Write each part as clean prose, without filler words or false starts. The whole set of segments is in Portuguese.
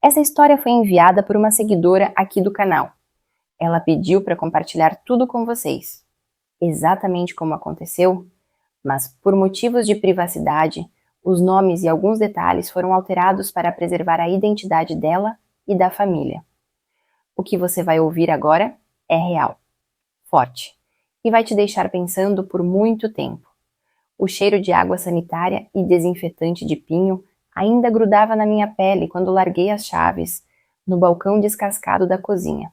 Essa história foi enviada por uma seguidora aqui do canal. Ela pediu para compartilhar tudo com vocês. Exatamente como aconteceu, mas por motivos de privacidade, os nomes e alguns detalhes foram alterados para preservar a identidade dela e da família. O que você vai ouvir agora é real, forte, e vai te deixar pensando por muito tempo. O cheiro de água sanitária e desinfetante de pinho ainda grudava na minha pele quando larguei as chaves no balcão descascado da cozinha.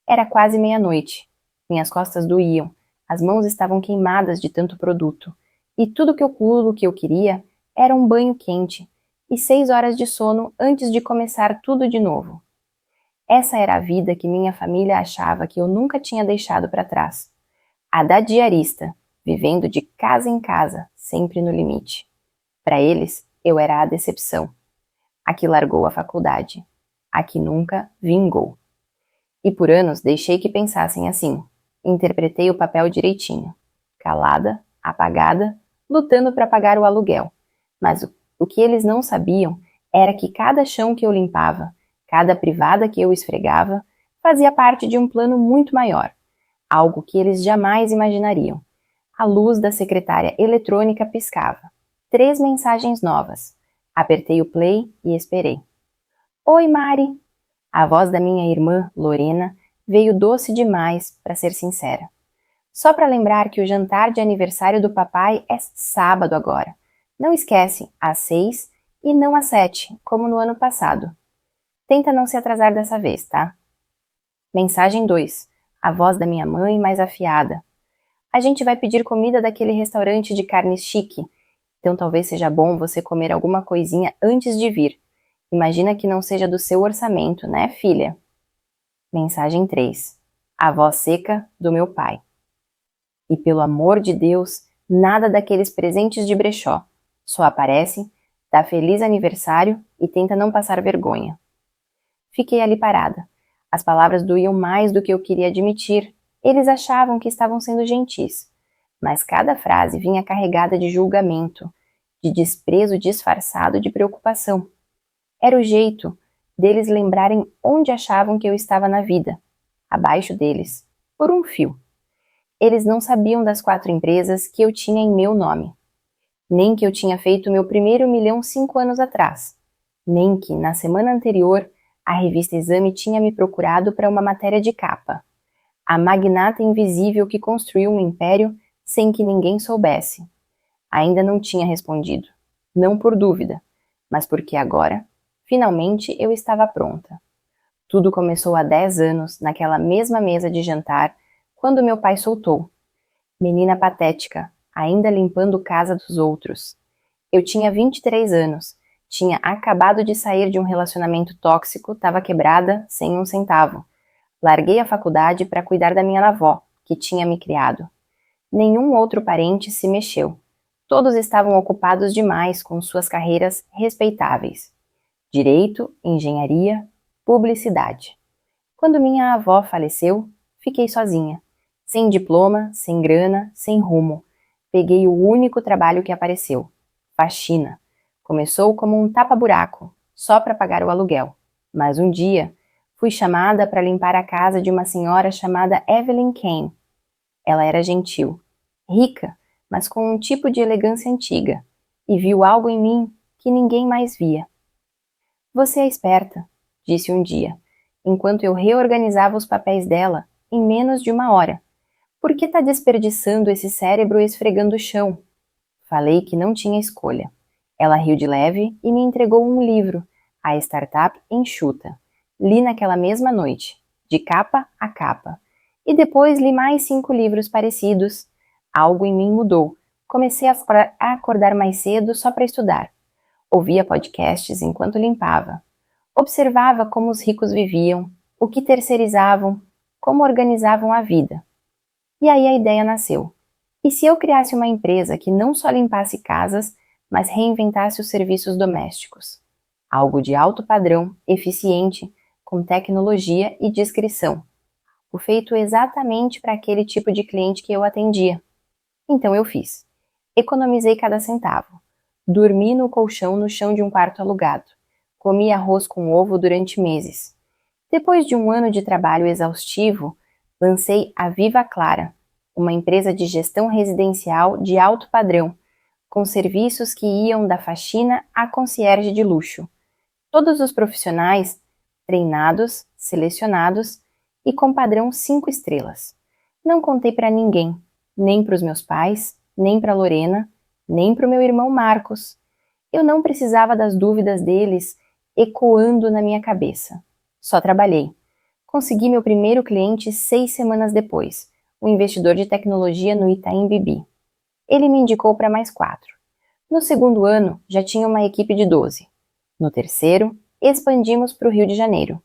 Era quase meia-noite. Minhas costas doíam, as mãos estavam queimadas de tanto produto, e tudo que eu queria era um banho quente e 6 horas de sono antes de começar tudo de novo. Essa era a vida que minha família achava que eu nunca tinha deixado para trás. A da diarista, vivendo de casa em casa, sempre no limite. Para eles, eu era a decepção. A que largou a faculdade. A que nunca vingou. E por anos deixei que pensassem assim. Interpretei o papel direitinho. Calada, apagada, lutando para pagar o aluguel. Mas o que eles não sabiam era que cada chão que eu limpava, cada privada que eu esfregava, fazia parte de um plano muito maior. Algo que eles jamais imaginariam. A luz da secretária eletrônica piscava. 3 mensagens novas. Apertei o play e esperei. Oi, Mari! A voz da minha irmã, Lorena, veio doce demais, para ser sincera. Só para lembrar que o jantar de aniversário do papai é sábado agora. Não esquece, às 6 e não às 7, como no ano passado. Tenta não se atrasar dessa vez, tá? Mensagem 2. A voz da minha mãe mais afiada. A gente vai pedir comida daquele restaurante de carne chique, então talvez seja bom você comer alguma coisinha antes de vir. Imagina que não seja do seu orçamento, né, filha? Mensagem 3. A voz seca do meu pai. E pelo amor de Deus, nada daqueles presentes de brechó. Só aparece, dá feliz aniversário e tenta não passar vergonha. Fiquei ali parada. As palavras doíam mais do que eu queria admitir. Eles achavam que estavam sendo gentis. Mas cada frase vinha carregada de julgamento, de desprezo disfarçado de preocupação. Era o jeito deles lembrarem onde achavam que eu estava na vida. Abaixo deles, por um fio. Eles não sabiam das 4 empresas que eu tinha em meu nome. Nem que eu tinha feito meu primeiro milhão 5 anos atrás. Nem que, na semana anterior, a revista Exame tinha me procurado para uma matéria de capa. A magnata invisível que construiu um império sem que ninguém soubesse. Ainda não tinha respondido. Não por dúvida, mas porque agora, finalmente, eu estava pronta. Tudo começou há 10 anos, naquela mesma mesa de jantar, quando meu pai soltou. Menina patética, ainda limpando casa dos outros. Eu tinha 23 anos, tinha acabado de sair de um relacionamento tóxico, estava quebrada, sem um centavo. Larguei a faculdade para cuidar da minha avó, que tinha me criado. Nenhum outro parente se mexeu. Todos estavam ocupados demais com suas carreiras respeitáveis. Direito, engenharia, publicidade. Quando minha avó faleceu, fiquei sozinha. Sem diploma, sem grana, sem rumo. Peguei o único trabalho que apareceu. Faxina. Começou como um tapa-buraco, só para pagar o aluguel. Mas um dia, fui chamada para limpar a casa de uma senhora chamada Evelyn Kane. Ela era gentil, rica, mas com um tipo de elegância antiga, e viu algo em mim que ninguém mais via. Você é esperta, disse um dia, enquanto eu reorganizava os papéis dela em menos de 1 hora. Por que está desperdiçando esse cérebro esfregando o chão? Falei que não tinha escolha. Ela riu de leve e me entregou um livro, A Startup Enxuta. Li naquela mesma noite, de capa a capa. E depois li mais 5 livros parecidos. Algo em mim mudou. Comecei a acordar mais cedo só para estudar. Ouvia podcasts enquanto limpava. Observava como os ricos viviam, o que terceirizavam, como organizavam a vida. E aí a ideia nasceu. E se eu criasse uma empresa que não só limpasse casas, mas reinventasse os serviços domésticos? Algo de alto padrão, eficiente, com tecnologia e discrição. O feito exatamente para aquele tipo de cliente que eu atendia. Então eu fiz. Economizei cada centavo. Dormi no colchão no chão de um quarto alugado. Comi arroz com ovo durante meses. Depois de um ano de trabalho exaustivo, lancei a Viva Clara, uma empresa de gestão residencial de alto padrão, com serviços que iam da faxina à concierge de luxo. Todos os profissionais treinados, selecionados e com padrão 5 estrelas. Não contei para ninguém, nem para os meus pais, nem para Lorena, nem para o meu irmão Marcos. Eu não precisava das dúvidas deles ecoando na minha cabeça. Só trabalhei. Consegui meu primeiro cliente 6 semanas depois, um investidor de tecnologia no Itaim Bibi. Ele me indicou para mais 4. No segundo ano, já tinha uma equipe de 12. No terceiro, expandimos para o Rio de Janeiro.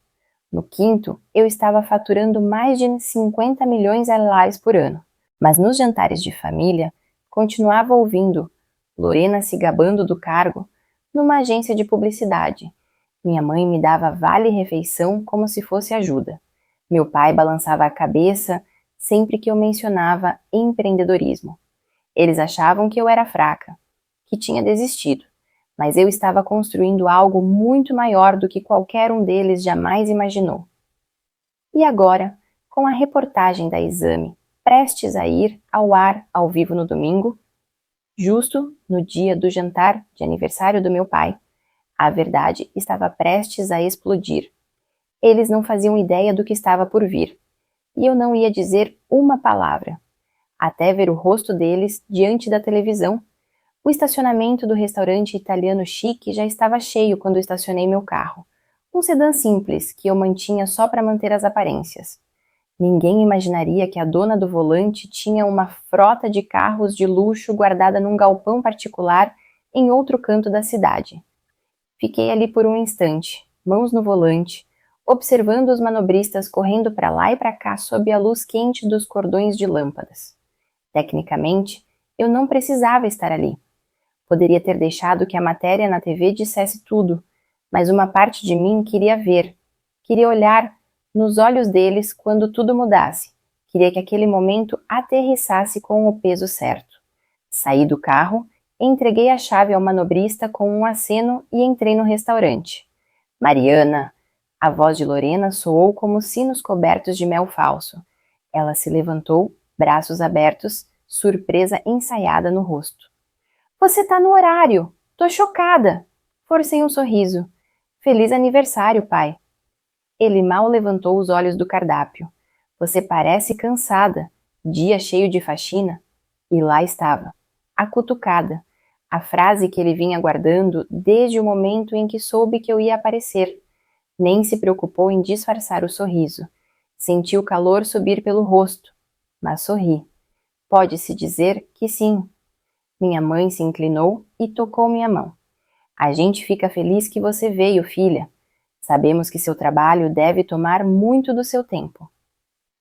No quinto, eu estava faturando mais de 50 milhões de reais por ano. Mas nos jantares de família, continuava ouvindo Lorena se gabando do cargo numa agência de publicidade. Minha mãe me dava vale-refeição como se fosse ajuda. Meu pai balançava a cabeça sempre que eu mencionava empreendedorismo. Eles achavam que eu era fraca, que tinha desistido, mas eu estava construindo algo muito maior do que qualquer um deles jamais imaginou. E agora, com a reportagem da Exame prestes a ir ao ar ao vivo no domingo, justo no dia do jantar de aniversário do meu pai, a verdade estava prestes a explodir. Eles não faziam ideia do que estava por vir, e eu não ia dizer uma palavra, até ver o rosto deles diante da televisão. O estacionamento do restaurante italiano chique já estava cheio quando estacionei meu carro, um sedã simples que eu mantinha só para manter as aparências. Ninguém imaginaria que a dona do volante tinha uma frota de carros de luxo guardada num galpão particular em outro canto da cidade. Fiquei ali por um instante, mãos no volante, observando os manobristas correndo para lá e para cá sob a luz quente dos cordões de lâmpadas. Tecnicamente, eu não precisava estar ali. Poderia ter deixado que a matéria na TV dissesse tudo, mas uma parte de mim queria ver, queria olhar nos olhos deles quando tudo mudasse. Queria que aquele momento aterrissasse com o peso certo. Saí do carro, entreguei a chave ao manobrista com um aceno e entrei no restaurante. Mariana! A voz de Lorena soou como sinos cobertos de mel falso. Ela se levantou, braços abertos, surpresa ensaiada no rosto. Você tá no horário! Tô chocada! Forcei um sorriso. Feliz aniversário, pai! Ele mal levantou os olhos do cardápio. Você parece cansada. Dia cheio de faxina. E lá estava, a cutucada, a frase que ele vinha guardando desde o momento em que soube que eu ia aparecer. Nem se preocupou em disfarçar o sorriso. Senti o calor subir pelo rosto, mas sorri. Pode-se dizer que sim. Minha mãe se inclinou e tocou minha mão. A gente fica feliz que você veio, filha. Sabemos que seu trabalho deve tomar muito do seu tempo.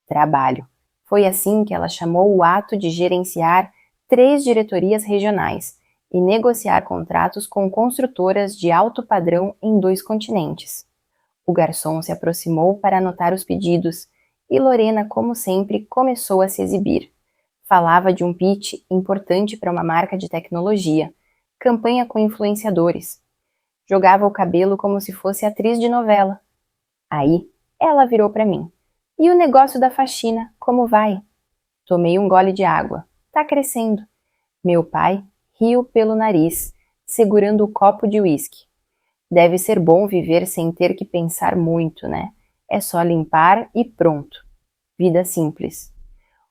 Trabalho. Foi assim que ela chamou o ato de gerenciar 3 diretorias regionais e negociar contratos com construtoras de alto padrão em 2 continentes. O garçom se aproximou para anotar os pedidos e Lorena, como sempre, começou a se exibir. Falava de um pitch importante para uma marca de tecnologia, campanha com influenciadores. Jogava o cabelo como se fosse atriz de novela. Aí, ela virou para mim. E o negócio da faxina, como vai? Tomei um gole de água. Tá crescendo. Meu pai riu pelo nariz, segurando o copo de uísque. Deve ser bom viver sem ter que pensar muito, né? É só limpar e pronto. Vida simples.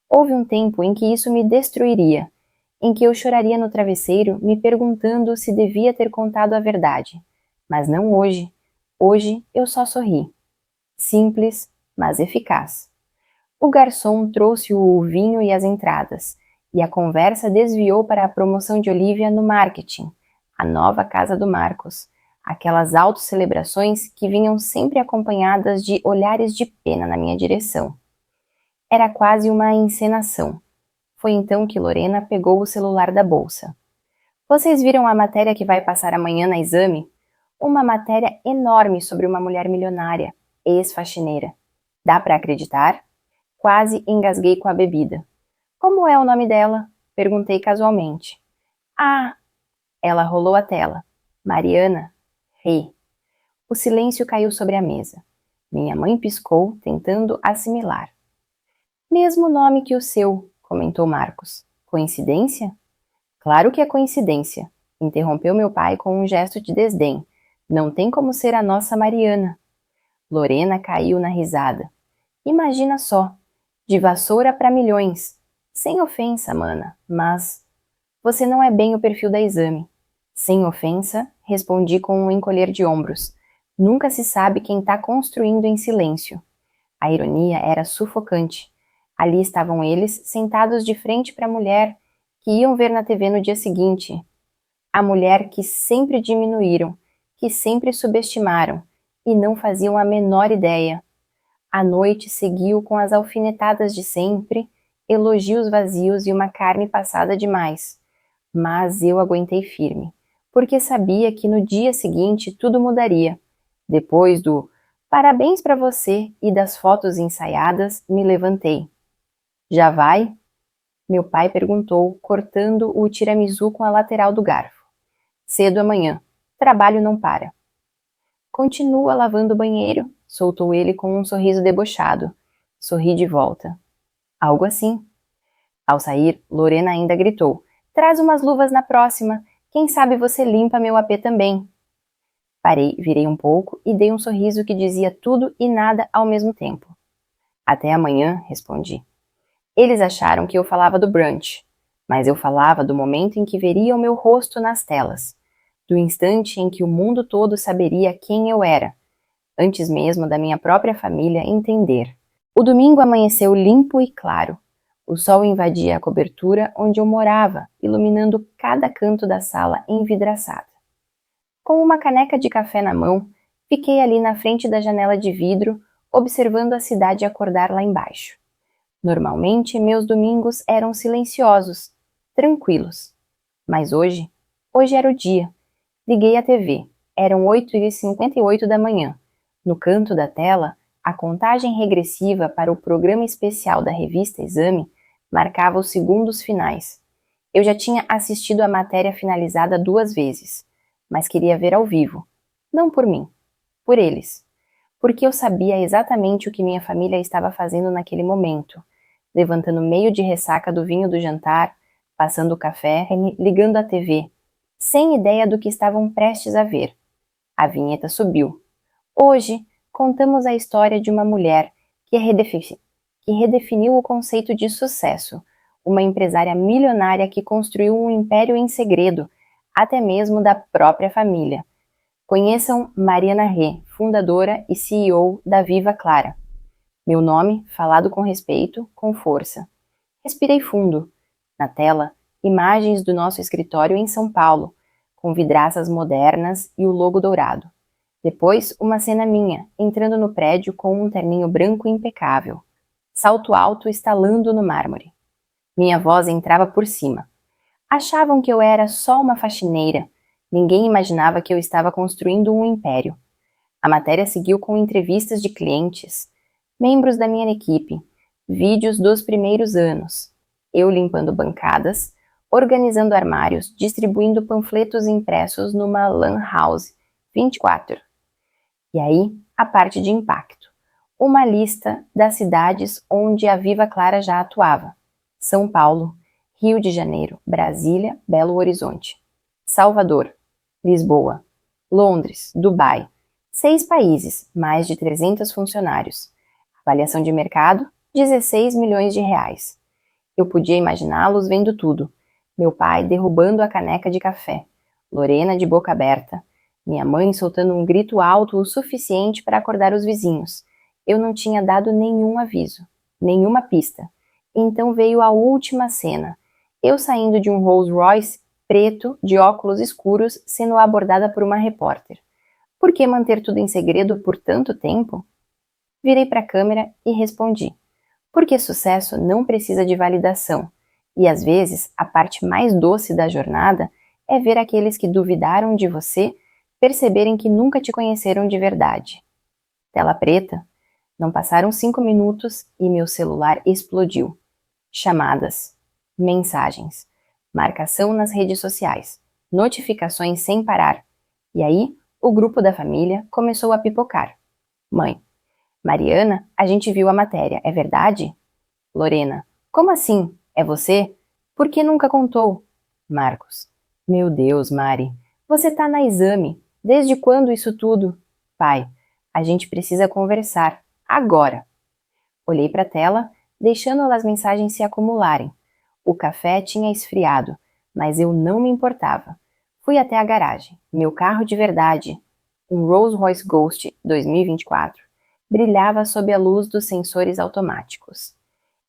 Houve um tempo em que isso me destruiria, em que eu choraria no travesseiro me perguntando se devia ter contado a verdade. Mas não hoje. Hoje eu só sorri. Simples, mas eficaz. O garçom trouxe o vinho e as entradas, e a conversa desviou para a promoção de Olivia no marketing, a nova casa do Marcos, aquelas autocelebrações que vinham sempre acompanhadas de olhares de pena na minha direção. Era quase uma encenação. Foi então que Lorena pegou o celular da bolsa. Vocês viram a matéria que vai passar amanhã na Exame? Uma matéria enorme sobre uma mulher milionária, ex-faxineira. Dá para acreditar? Quase engasguei com a bebida. Como é o nome dela? Perguntei casualmente. Ah! Ela rolou a tela. Mariana. Ri. O silêncio caiu sobre a mesa. Minha mãe piscou, tentando assimilar. Mesmo nome que o seu, comentou Marcos. Coincidência? Claro que é coincidência, interrompeu meu pai com um gesto de desdém. Não tem como ser a nossa Mariana. Lorena caiu na risada. Imagina só, de vassoura para milhões. Sem ofensa, mana, mas você não é bem o perfil da Exame. Sem ofensa, respondi com um encolher de ombros. Nunca se sabe quem está construindo em silêncio. A ironia era sufocante. Ali estavam eles, sentados de frente para a mulher que iam ver na TV no dia seguinte. A mulher que sempre diminuíram, que sempre subestimaram e não faziam a menor ideia. A noite seguiu com as alfinetadas de sempre, elogios vazios e uma carne passada demais. Mas eu aguentei firme, porque sabia que no dia seguinte tudo mudaria. Depois do "parabéns para você" e das fotos ensaiadas, me levantei. Já vai? Meu pai perguntou, cortando o tiramisu com a lateral do garfo. Cedo amanhã. Trabalho não para. Continua lavando o banheiro, soltou ele com um sorriso debochado. Sorri de volta. Algo assim. Ao sair, Lorena ainda gritou. Traz umas luvas na próxima. Quem sabe você limpa meu AP também. Parei, virei um pouco e dei um sorriso que dizia tudo e nada ao mesmo tempo. Até amanhã, respondi. Eles acharam que eu falava do brunch, mas eu falava do momento em que veria o meu rosto nas telas, do instante em que o mundo todo saberia quem eu era, antes mesmo da minha própria família entender. O domingo amanheceu limpo e claro. O sol invadia a cobertura onde eu morava, iluminando cada canto da sala envidraçada. Com uma caneca de café na mão, fiquei ali na frente da janela de vidro, observando a cidade acordar lá embaixo. Normalmente, meus domingos eram silenciosos, tranquilos. Mas hoje era o dia. Liguei a TV. Eram 8h58 da manhã. No canto da tela, a contagem regressiva para o programa especial da revista Exame marcava os segundos finais. Eu já tinha assistido a matéria finalizada 2 vezes, mas queria ver ao vivo. Não por mim, por eles. Porque eu sabia exatamente o que minha família estava fazendo naquele momento. Levantando meio de ressaca do vinho do jantar, passando o café, ligando a TV, sem ideia do que estavam prestes a ver. A vinheta subiu. Hoje, contamos a história de uma mulher que redefiniu o conceito de sucesso, uma empresária milionária que construiu um império em segredo, até mesmo da própria família. Conheçam Mariana Rê, fundadora e CEO da Viva Clara. Meu nome, falado com respeito, com força. Respirei fundo. Na tela, imagens do nosso escritório em São Paulo, com vidraças modernas e o logo dourado. Depois, uma cena minha, entrando no prédio com um terninho branco impecável. Salto alto estalando no mármore. Minha voz entrava por cima. Achavam que eu era só uma faxineira. Ninguém imaginava que eu estava construindo um império. A matéria seguiu com entrevistas de clientes, membros da minha equipe, vídeos dos primeiros anos, eu limpando bancadas, organizando armários, distribuindo panfletos impressos numa lan house 24. E aí, a parte de impacto. Uma lista das cidades onde a Viva Clara já atuava. São Paulo, Rio de Janeiro, Brasília, Belo Horizonte, Salvador, Lisboa, Londres, Dubai. 6 países, mais de 300 funcionários. Avaliação de mercado, 16 milhões de reais. Eu podia imaginá-los vendo tudo. Meu pai derrubando a caneca de café, Lorena de boca aberta, minha mãe soltando um grito alto o suficiente para acordar os vizinhos. Eu não tinha dado nenhum aviso, nenhuma pista. Então veio a última cena. Eu saindo de um Rolls Royce preto, de óculos escuros, sendo abordada por uma repórter. Por que manter tudo em segredo por tanto tempo? Virei para a câmera e respondi. Porque sucesso não precisa de validação. E às vezes, a parte mais doce da jornada é ver aqueles que duvidaram de você perceberem que nunca te conheceram de verdade. Tela preta. Não passaram 5 minutos e meu celular explodiu. Chamadas, mensagens, marcação nas redes sociais, notificações sem parar. E aí, O grupo da família começou a pipocar. Mãe: Mariana, a gente viu a matéria, é verdade? Lorena: como assim? É você? Por que nunca contou? Marcos: meu Deus, Mari, você tá na exame. Desde quando isso tudo? Pai: a gente precisa conversar. Agora. Olhei para a tela, deixando as mensagens se acumularem. O café tinha esfriado, mas eu não me importava. Fui até a garagem. Meu carro de verdade, um Rolls-Royce Ghost 2024, brilhava sob a luz dos sensores automáticos.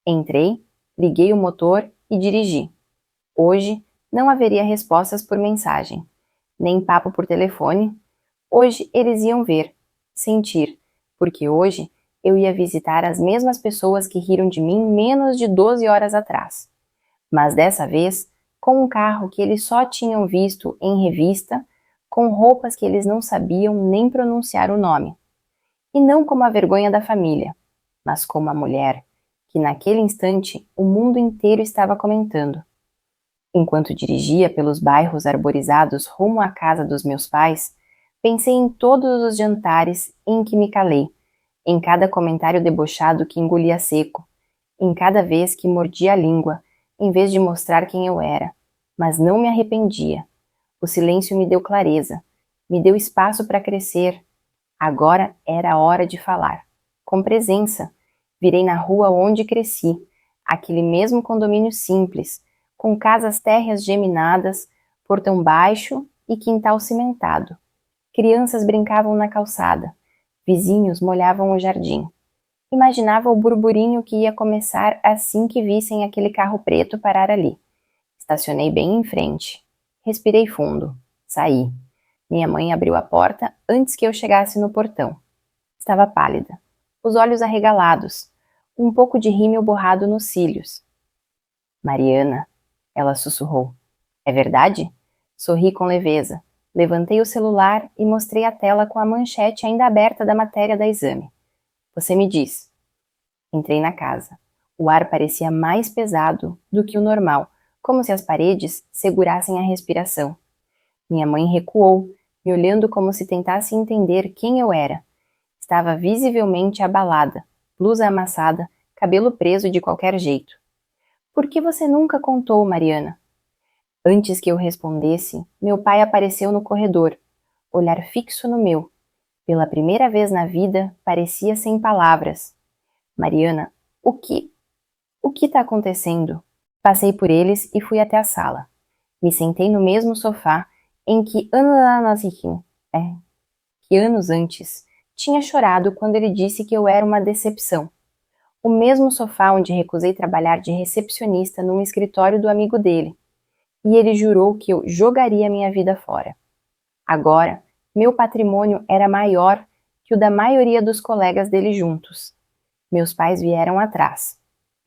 Entrei, liguei o motor e dirigi. Hoje não haveria respostas por mensagem, nem papo por telefone. Hoje eles iam ver, sentir, porque hoje eu ia visitar as mesmas pessoas que riram de mim menos de 12 horas atrás. Mas dessa vez, com um carro que eles só tinham visto em revista, com roupas que eles não sabiam nem pronunciar o nome. E não como a vergonha da família, mas como a mulher, que naquele instante o mundo inteiro estava comentando. Enquanto dirigia pelos bairros arborizados rumo à casa dos meus pais, pensei em todos os jantares em que me calei, em cada comentário debochado que engolia seco, em cada vez que mordia a língua, em vez de mostrar quem eu era. Mas não me arrependia. O silêncio me deu clareza, me deu espaço para crescer. Agora era a hora de falar. Com presença, virei na rua onde cresci, aquele mesmo condomínio simples, com casas térreas geminadas, portão baixo e quintal cimentado. Crianças brincavam na calçada, vizinhos molhavam o jardim. Imaginava o burburinho que ia começar assim que vissem aquele carro preto parar ali. Estacionei bem em frente. Respirei fundo. Saí. Minha mãe abriu a porta antes que eu chegasse no portão. Estava pálida, os olhos arregalados, um pouco de rímel borrado nos cílios. Mariana, ela sussurrou. É verdade? Sorri com leveza. Levantei o celular e mostrei a tela com a manchete ainda aberta da matéria da exame. Você me diz. Entrei na casa. O ar parecia mais pesado do que o normal, como se as paredes segurassem a respiração. Minha mãe recuou, me olhando como se tentasse entender quem eu era. Estava visivelmente abalada, blusa amassada, cabelo preso de qualquer jeito. Por que você nunca contou, Mariana? Antes que eu respondesse, meu pai apareceu no corredor, olhar fixo no meu. Pela primeira vez na vida, parecia sem palavras. Mariana, o que está acontecendo? Passei por eles e fui até a sala. Me sentei no mesmo sofá em que anos antes tinha chorado quando ele disse que eu era uma decepção. O mesmo sofá onde recusei trabalhar de recepcionista num escritório do amigo dele. E ele jurou que eu jogaria minha vida fora. Agora, meu patrimônio era maior que o da maioria dos colegas dele juntos. Meus pais vieram atrás.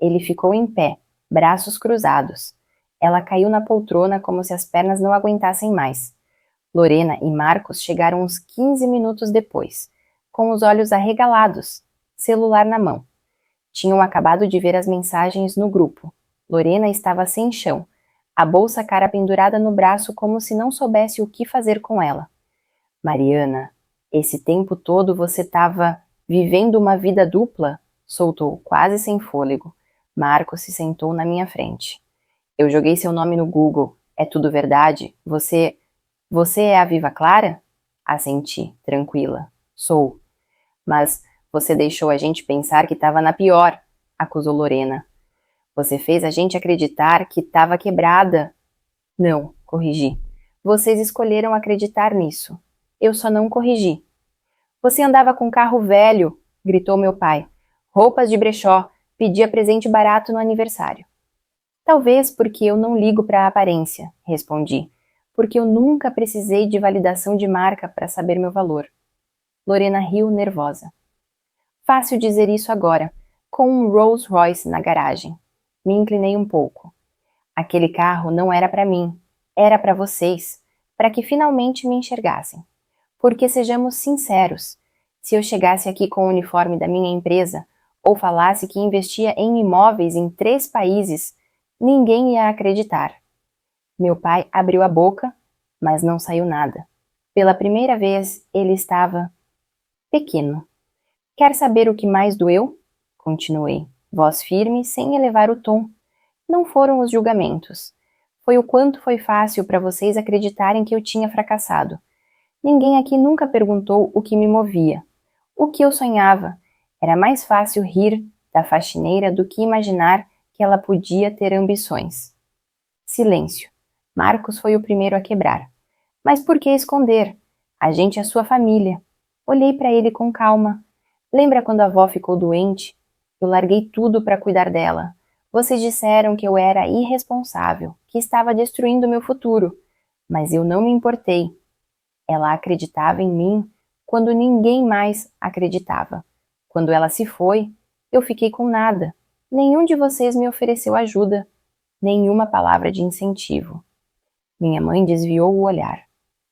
Ele ficou em pé, braços cruzados. Ela caiu na poltrona como se as pernas não aguentassem mais. Lorena e Marcos chegaram uns 15 minutos depois, com os olhos arregalados, celular na mão. Tinham acabado de ver as mensagens no grupo. Lorena estava sem chão, a bolsa cara pendurada no braço como se não soubesse o que fazer com ela. Mariana, esse tempo todo você estava vivendo uma vida dupla? Soltou, quase sem fôlego. Marcos se sentou na minha frente. Eu joguei seu nome no Google. É tudo verdade? Você é a Viva Clara? Assenti, tranquila. Sou. Mas você deixou a gente pensar que estava na pior, acusou Lorena. Você fez a gente acreditar que estava quebrada. Não, corrigi. Vocês escolheram acreditar nisso. Eu só não corrigi. Você andava com carro velho, gritou meu pai. Roupas de brechó, pedia presente barato no aniversário. Talvez porque eu não ligo para a aparência, respondi. Porque eu nunca precisei de validação de marca para saber meu valor. Lorena riu nervosa. Fácil dizer isso agora, com um Rolls Royce na garagem. Me inclinei um pouco. Aquele carro não era para mim, era para vocês, para que finalmente me enxergassem. Porque sejamos sinceros, se eu chegasse aqui com o uniforme da minha empresa, ou falasse que investia em imóveis em 3 países, ninguém ia acreditar. Meu pai abriu a boca, mas não saiu nada. Pela primeira vez, ele estava pequeno. Quer saber o que mais doeu? Continuei, voz firme, sem elevar o tom. Não foram os julgamentos. Foi o quanto foi fácil para vocês acreditarem que eu tinha fracassado. Ninguém aqui nunca perguntou o que me movia. O que eu sonhava? Era mais fácil rir da faxineira do que imaginar que ela podia ter ambições. Silêncio. Marcos foi o primeiro a quebrar. Mas por que esconder? A gente é sua família. Olhei para ele com calma. Lembra quando a avó ficou doente? Eu larguei tudo para cuidar dela. Vocês disseram que eu era irresponsável, que estava destruindo meu futuro. Mas eu não me importei. Ela acreditava em mim quando ninguém mais acreditava. Quando ela se foi, eu fiquei com nada. Nenhum de vocês me ofereceu ajuda, nenhuma palavra de incentivo. Minha mãe desviou o olhar,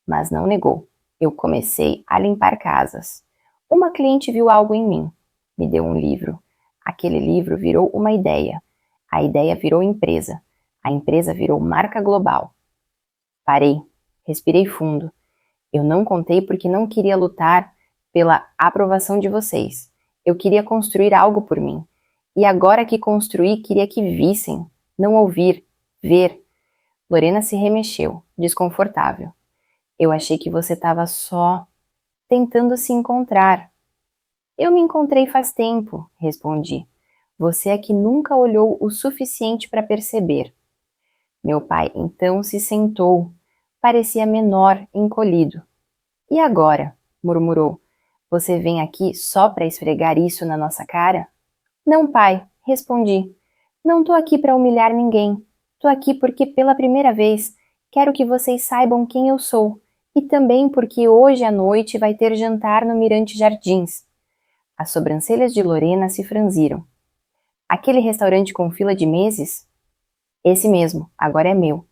mas não negou. Eu comecei a limpar casas. Uma cliente viu algo em mim. Me deu um livro. Aquele livro virou uma ideia. A ideia virou empresa. A empresa virou marca global. Parei. Respirei fundo. Eu não contei porque não queria lutar pela aprovação de vocês. Eu queria construir algo por mim. E agora que construí, queria que vissem, não ouvir, ver. Lorena se remexeu, desconfortável. Eu achei que você estava só tentando se encontrar. Eu me encontrei faz tempo, respondi. Você é que nunca olhou o suficiente para perceber. Meu pai então se sentou. Parecia menor, encolhido. E agora? Murmurou. Você vem aqui só para esfregar isso na nossa cara? Não, pai, respondi. Não tô aqui para humilhar ninguém. Tô aqui porque, pela primeira vez, quero que vocês saibam quem eu sou. E também porque hoje à noite vai ter jantar no Mirante Jardins. As sobrancelhas de Lorena se franziram. Aquele restaurante com fila de meses? Esse mesmo, agora é meu.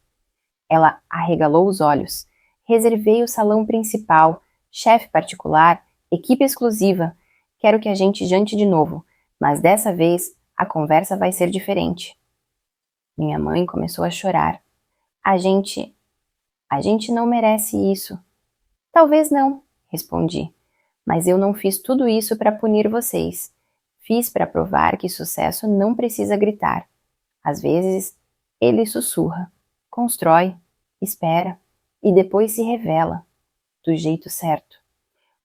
Ela arregalou os olhos. Reservei o salão principal, chefe particular, equipe exclusiva. Quero que a gente jante de novo, mas dessa vez a conversa vai ser diferente. Minha mãe começou a chorar. A gente não merece isso. Talvez não, respondi. Mas eu não fiz tudo isso para punir vocês. Fiz para provar que sucesso não precisa gritar. Às vezes, ele sussurra, constrói, espera e depois se revela, do jeito certo.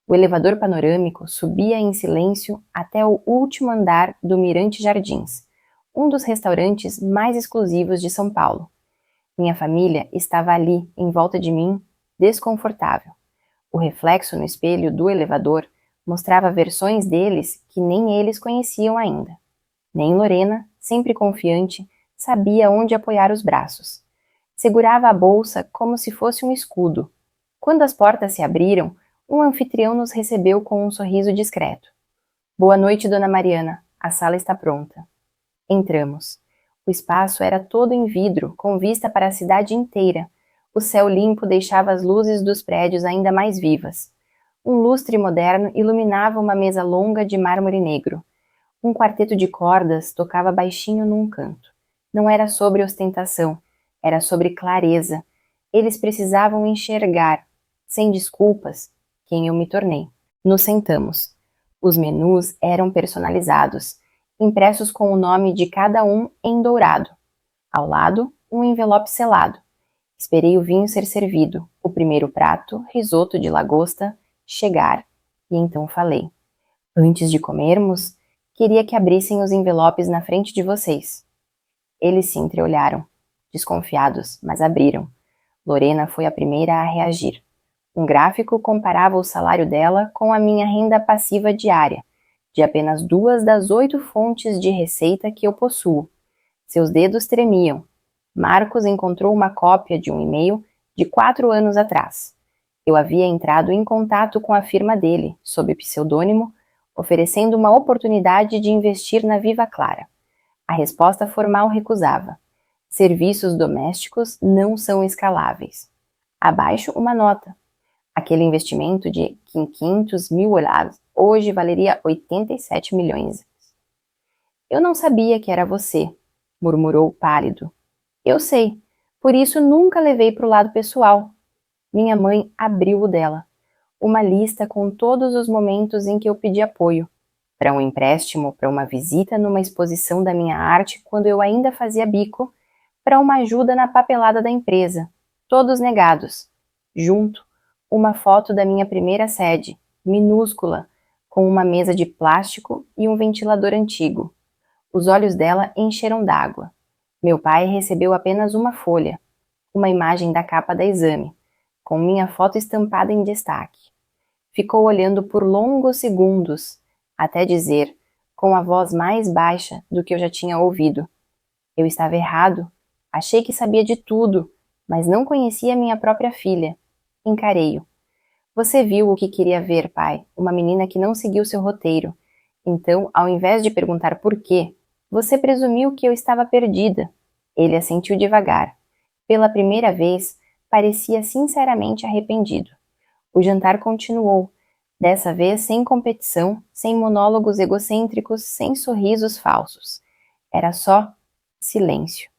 O elevador panorâmico subia em silêncio até o último andar do Mirante Jardins, um dos restaurantes mais exclusivos de São Paulo. Minha família estava ali, em volta de mim, desconfortável. O reflexo no espelho do elevador mostrava versões deles que nem eles conheciam ainda. Nem Lorena, sempre confiante, sabia onde apoiar os braços. Segurava a bolsa como se fosse um escudo. Quando as portas se abriram, um anfitrião nos recebeu com um sorriso discreto. Boa noite, Dona Mariana. A sala está pronta. Entramos. O espaço era todo em vidro, com vista para a cidade inteira. O céu limpo deixava as luzes dos prédios ainda mais vivas. Um lustre moderno iluminava uma mesa longa de mármore negro. Um quarteto de cordas tocava baixinho num canto. Não era sobre ostentação, era sobre clareza. Eles precisavam enxergar, sem desculpas, quem eu me tornei. Nos sentamos. Os menus eram personalizados, impressos com o nome de cada um em dourado. Ao lado, um envelope selado. Esperei o vinho ser servido, o primeiro prato, risoto de lagosta, chegar, e então falei. Antes de comermos, queria que abrissem os envelopes na frente de vocês. Eles se entreolharam, desconfiados, mas abriram. Lorena foi a primeira a reagir. Um gráfico comparava o salário dela com a minha renda passiva diária, de apenas 2 das 8 fontes de receita que eu possuo. Seus dedos tremiam. Marcos encontrou uma cópia de um e-mail de 4 anos atrás. Eu havia entrado em contato com a firma dele, sob pseudônimo, oferecendo uma oportunidade de investir na Viva Clara. A resposta formal recusava. Serviços domésticos não são escaláveis. Abaixo uma nota. Aquele investimento de 500 mil olhares hoje valeria 87 milhões. Eu não sabia que era você, murmurou pálido. Eu sei, por isso nunca levei para o lado pessoal. minha mãe abriu o dela. Uma lista com todos os momentos em que eu pedi apoio. Para um empréstimo, para uma visita numa exposição da minha arte quando eu ainda fazia bico, para uma ajuda na papelada da empresa. Todos negados. Junto, uma foto da minha primeira sede, minúscula, com uma mesa de plástico e um ventilador antigo. Os olhos dela encheram d'água. Meu pai recebeu apenas uma folha, uma imagem da capa da Exame, com minha foto estampada em destaque. Ficou olhando por longos segundos, até dizer, com a voz mais baixa do que eu já tinha ouvido: eu estava errado, achei que sabia de tudo, mas não conhecia minha própria filha. Encarei-o. Você viu o que queria ver, pai, uma menina que não seguiu seu roteiro. Então, ao invés de perguntar por quê, você presumiu que eu estava perdida. Ele assentiu devagar. Pela primeira vez, parecia sinceramente arrependido. O jantar continuou, dessa vez sem competição, sem monólogos egocêntricos, sem sorrisos falsos. Era só silêncio.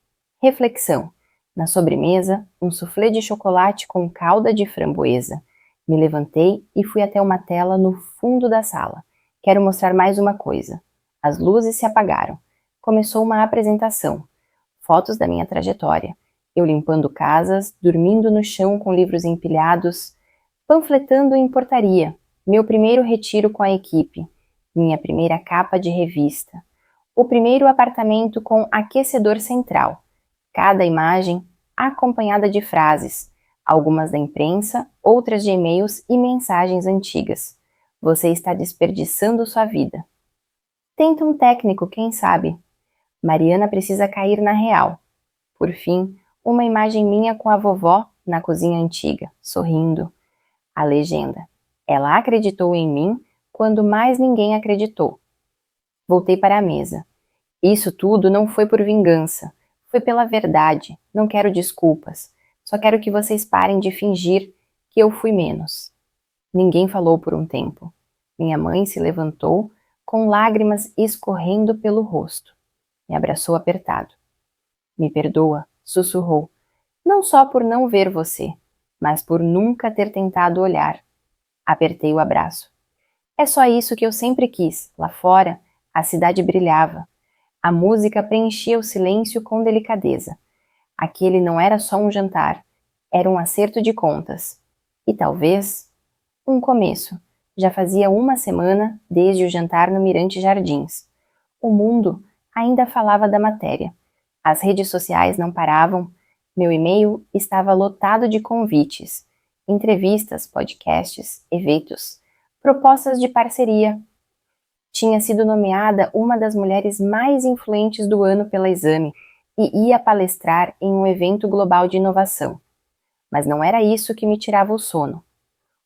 Reflexão. Na sobremesa, um soufflé de chocolate com calda de framboesa. Me levantei e fui até uma tela no fundo da sala. Quero mostrar mais uma coisa. As luzes se apagaram. Começou uma apresentação. Fotos da minha trajetória. Eu limpando casas, dormindo no chão com livros empilhados, panfletando em portaria. Meu primeiro retiro com a equipe. Minha primeira capa de revista. O primeiro apartamento com aquecedor central. Cada imagem acompanhada de frases, algumas da imprensa, outras de e-mails e mensagens antigas. Você está desperdiçando sua vida. Tenta um técnico, quem sabe? Mariana precisa cair na real. Por fim, uma imagem minha com a vovó na cozinha antiga, sorrindo. A legenda. Ela acreditou em mim quando mais ninguém acreditou. Voltei para a mesa. Isso tudo não foi por vingança. Foi pela verdade. Não quero desculpas. Só quero que vocês parem de fingir que eu fui menos. Ninguém falou por um tempo. Minha mãe se levantou, com lágrimas escorrendo pelo rosto. Me abraçou apertado. Me perdoa, sussurrou. Não só por não ver você, mas por nunca ter tentado olhar. Apertei o abraço. É só isso que eu sempre quis. Lá fora, a cidade brilhava. A música preenchia o silêncio com delicadeza. Aquele não era só um jantar, era um acerto de contas. E talvez um começo. Já fazia uma semana desde o jantar no Mirante Jardins. O mundo ainda falava da matéria. As redes sociais não paravam. Meu e-mail estava lotado de convites, entrevistas, podcasts, eventos, propostas de parceria. Tinha sido nomeada uma das mulheres mais influentes do ano pela Exame e ia palestrar em um evento global de inovação. Mas não era isso que me tirava o sono.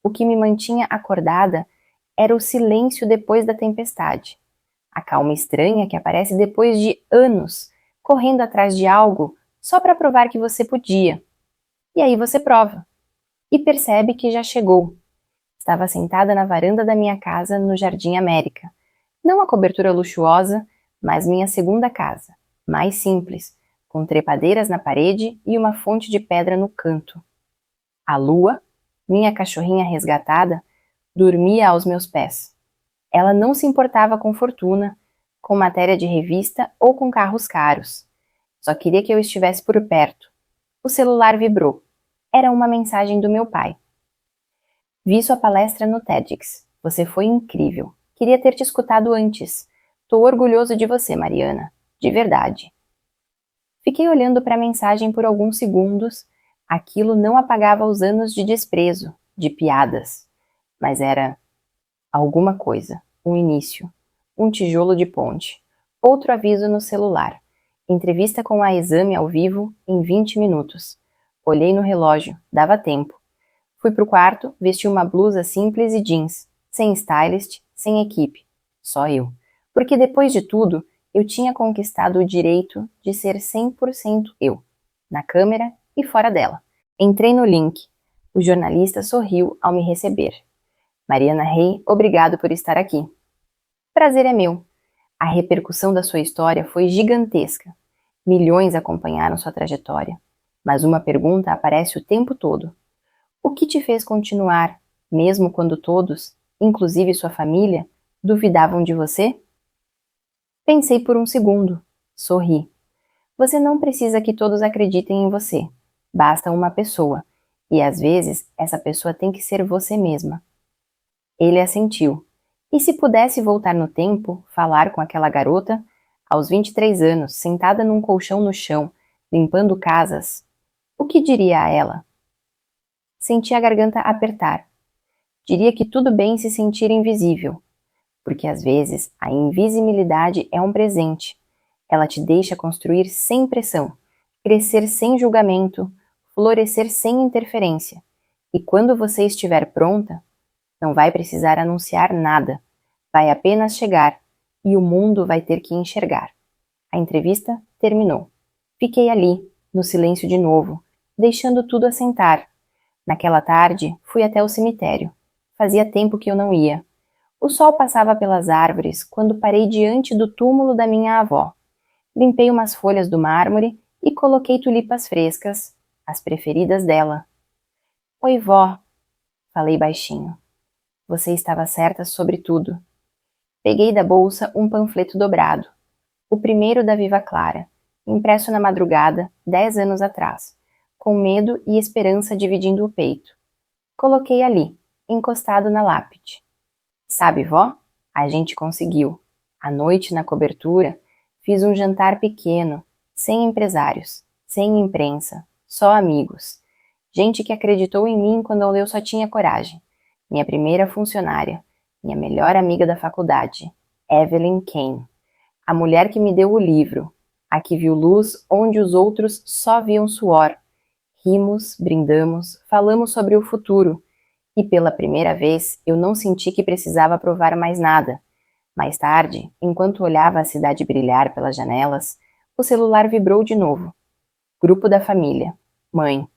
O que me mantinha acordada era o silêncio depois da tempestade. A calma estranha que aparece depois de anos correndo atrás de algo só para provar que você podia. E aí você prova. E percebe que já chegou. Estava sentada na varanda da minha casa no Jardim América. Não a cobertura luxuosa, mas minha segunda casa, mais simples, com trepadeiras na parede e uma fonte de pedra no canto. A lua, minha cachorrinha resgatada, dormia aos meus pés. Ela não se importava com fortuna, com matéria de revista ou com carros caros. Só queria que eu estivesse por perto. O celular vibrou. Era uma mensagem do meu pai. Vi sua palestra no TEDx. Você foi incrível. Queria ter te escutado antes. Tô orgulhoso de você, Mariana. De verdade. Fiquei olhando para a mensagem por alguns segundos. Aquilo não apagava os anos de desprezo, de piadas. Mas era alguma coisa. Um início. Um tijolo de ponte. Outro aviso no celular. Entrevista com a Exame ao vivo em 20 minutos. Olhei no relógio. Dava tempo. Fui pro quarto, vesti uma blusa simples e jeans. Sem stylist, sem equipe. Só eu. Porque depois de tudo, eu tinha conquistado o direito de ser 100% eu. Na câmera e fora dela. Entrei no link. O jornalista sorriu ao me receber. Mariana Rey, obrigado por estar aqui. Prazer é meu. A repercussão da sua história foi gigantesca. Milhões acompanharam sua trajetória. Mas uma pergunta aparece o tempo todo. O que te fez continuar, mesmo quando todos, inclusive sua família, duvidavam de você? Pensei por um segundo. Sorri. Você não precisa que todos acreditem em você. Basta uma pessoa. E às vezes, essa pessoa tem que ser você mesma. Ele assentiu. E se pudesse voltar no tempo, falar com aquela garota, aos 23 anos, sentada num colchão no chão, limpando casas, o que diria a ela? Senti a garganta apertar. Diria que tudo bem se sentir invisível, porque às vezes a invisibilidade é um presente. Ela te deixa construir sem pressão, crescer sem julgamento, florescer sem interferência. E quando você estiver pronta, não vai precisar anunciar nada, vai apenas chegar e o mundo vai ter que enxergar. A entrevista terminou. Fiquei ali, no silêncio de novo, deixando tudo assentar. Naquela tarde, fui até o cemitério. Fazia tempo que eu não ia. O sol passava pelas árvores quando parei diante do túmulo da minha avó. Limpei umas folhas do mármore e coloquei tulipas frescas, as preferidas dela. Oi, vó, falei baixinho. Você estava certa sobre tudo. Peguei da bolsa um panfleto dobrado, o primeiro da Viva Clara, impresso na madrugada, 10 anos atrás, com medo e esperança dividindo o peito. Coloquei ali, encostado na lápide. Sabe, vó? A gente conseguiu. À noite, na cobertura, fiz um jantar pequeno, sem empresários, sem imprensa, só amigos. Gente que acreditou em mim quando eu só tinha coragem. Minha primeira funcionária, minha melhor amiga da faculdade, Evelyn Kane. A mulher que me deu o livro, a que viu luz onde os outros só viam suor. Rimos, brindamos, falamos sobre o futuro. E pela primeira vez eu não senti que precisava provar mais nada. Mais tarde, enquanto olhava a cidade brilhar pelas janelas, o celular vibrou de novo. Grupo da família. Mãe.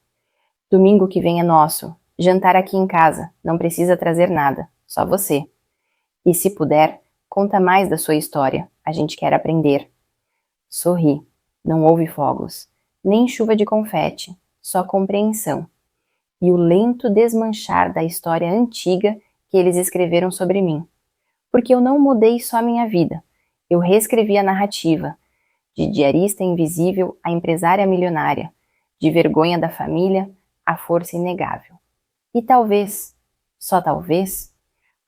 Domingo que vem é nosso. Jantar aqui em casa. Não precisa trazer nada. Só você. E se puder, conta mais da sua história. A gente quer aprender. Sorri. Não houve fogos. Nem chuva de confete. Só compreensão. E o lento desmanchar da história antiga que eles escreveram sobre mim. Porque eu não mudei só minha vida. Eu reescrevi a narrativa. De diarista invisível a empresária milionária. De vergonha da família a força inegável. E talvez, só talvez,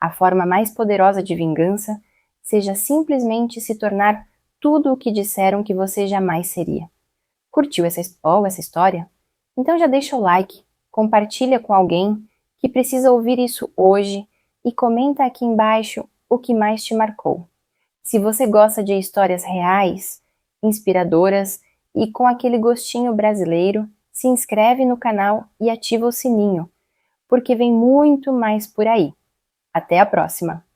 a forma mais poderosa de vingança seja simplesmente se tornar tudo o que disseram que você jamais seria. Curtiu essa história? Então já deixa o like, compartilha com alguém que precisa ouvir isso hoje e comenta aqui embaixo o que mais te marcou. Se você gosta de histórias reais, inspiradoras e com aquele gostinho brasileiro, se inscreve no canal e ativa o sininho, porque vem muito mais por aí. Até a próxima!